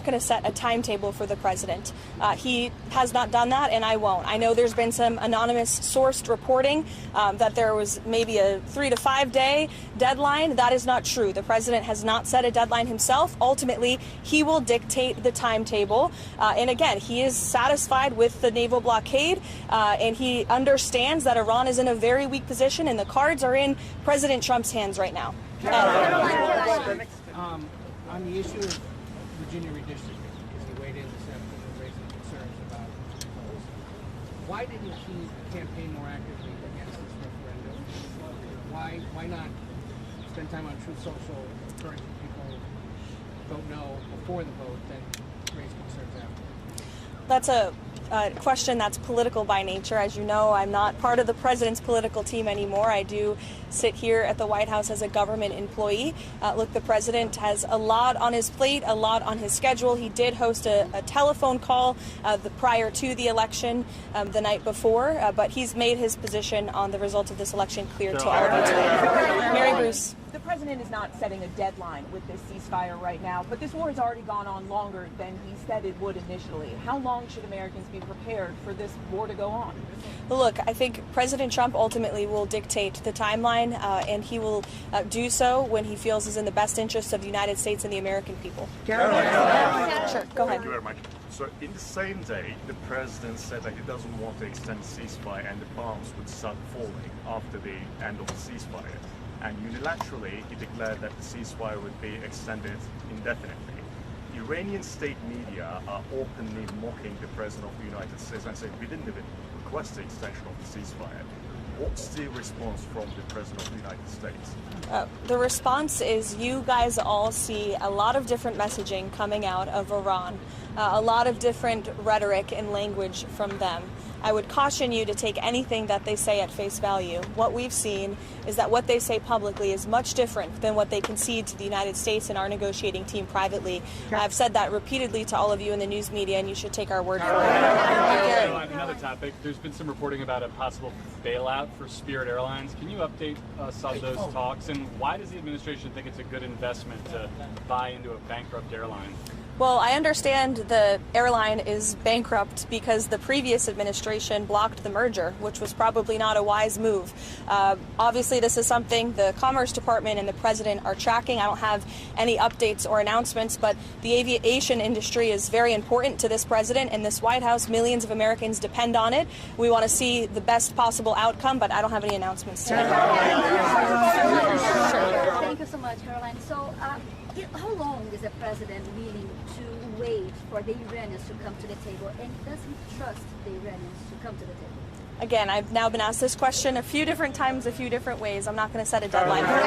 going to set a timetable for the president. He has not done that, and I won't. I know there's been some anonymous sourced reporting that there was maybe a 3 to 5 day deadline. That is not true. The president has not set a deadline himself. Ultimately, he will dictate the timetable. And again, he is satisfied with the naval blockade, and he understands that Iran is in a very weak position, and the cards are in President Trump's hands right now. On the issue of Virginia redistricting, because he weighed in this afternoon raising concerns about polls. Why didn't he campaign more actively against this referendum? Why not spend time on Truth Social encouraging people to vote no before the vote, then raise concerns after? That's a question that's political by nature. As you know, I'm not part of the president's political team anymore. I do sit here at the White House as a government employee. Look, the president has a lot on his plate, a lot on his schedule. He did host a telephone call prior to the election the night before, but he's made his position on the results of this election clear to all of you today. Mary Bruce. The president is not setting a deadline with this ceasefire right now, but this war has already gone on longer than he said it would initially. How long should Americans be prepared for this war to go on? Well, look, I think President Trump ultimately will dictate the timeline, and he will do so when he feels is in the best interest of the United States and the American people. Caroline. Sure, go ahead. Thank you very much. So in the same day, the president said that he doesn't want to extend the ceasefire and the bombs would start falling after the end of the ceasefire. And unilaterally, he declared that the ceasefire would be extended indefinitely. Iranian state media are openly mocking the President of the United States and saying we didn't even request the extension of the ceasefire. What's the response from the President of the United States? The response is you guys all see a lot of different messaging coming out of Iran, a lot of different rhetoric and language from them. I would caution you to take anything that they say at face value. What we've seen is that what they say publicly is much different than what they concede to the United States and our negotiating team privately. I've said that repeatedly to all of you in the news media, and you should take our word for it. On another topic, there's been some reporting about a possible bailout for Spirit Airlines. Can you update us on those talks, and why does the administration think it's a good investment to buy into a bankrupt airline? Well, I understand the airline is bankrupt because the previous administration blocked the merger, which was probably not a wise move. Obviously, this is something the Commerce Department and the President are tracking. I don't have any updates or announcements, but the aviation industry is very important to this President and this White House. Millions of Americans depend on it. We want to see the best possible outcome, but I don't have any announcements today. Thank you so much, Caroline. So, how long is the President willing to wait for the Iranians to come to the table, and does he trust the Iranians to come to the table? Again, I've now been asked this question a few different times, a few different ways. I'm not going to set a deadline for it.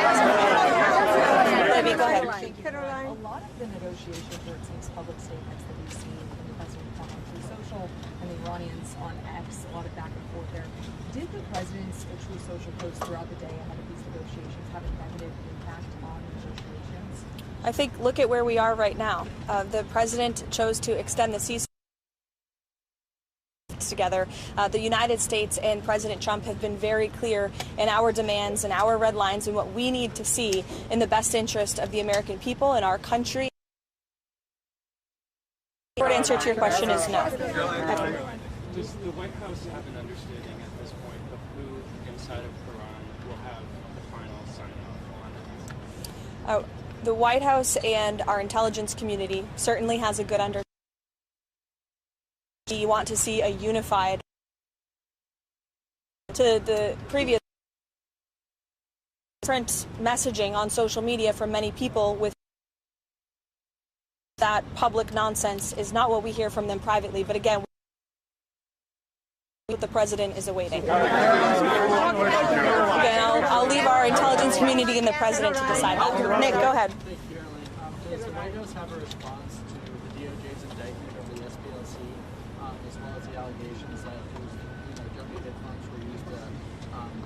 Libby, go ahead. Caroline. A lot of the negotiations, or it seems public statements that we've seen from the President on Truth Social and the Iranians on X, a lot of back and forth there. Did the President's Truth Social posts throughout the day ahead of these negotiations have a negative impact on negotiations? I think look at where we are right now. The president chose to extend the ceasefire together. The United States and President Trump have been very clear in our demands and our red lines and what we need to see in the best interest of the American people and our country. The short answer to your question is no. Does the White House have an understanding at this point of who inside of Iran will have the final sign-off on it? The White House and our intelligence community certainly has a good understanding. You want to see a unified to the previous different messaging on social media from many people with that public nonsense is not what we hear from them privately. But again, what the president is awaiting. Again, I'll leave our intelligence community and the president to decide that. Nick, go ahead. Does the White House have a response to the DOJ's indictment of the SPLC, as well as the allegations that donated funds were used to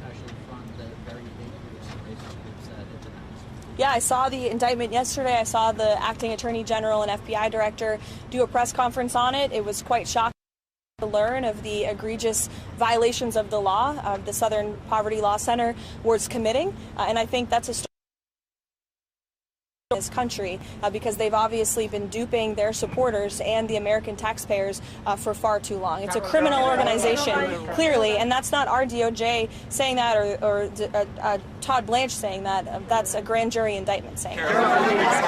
actually fund the very big groups and racist groups that it denounced? Yeah, I saw the indictment yesterday. I saw the acting attorney general and FBI director do a press conference on it. It was quite shocking to learn of the egregious violations of the law the Southern Poverty Law Center was committing, and I think that's a story this country because they've obviously been duping their supporters and the American taxpayers for far too long. It's a criminal organization, clearly, and that's not our DOJ saying that or Todd Blanche saying that. That's a grand jury indictment saying that.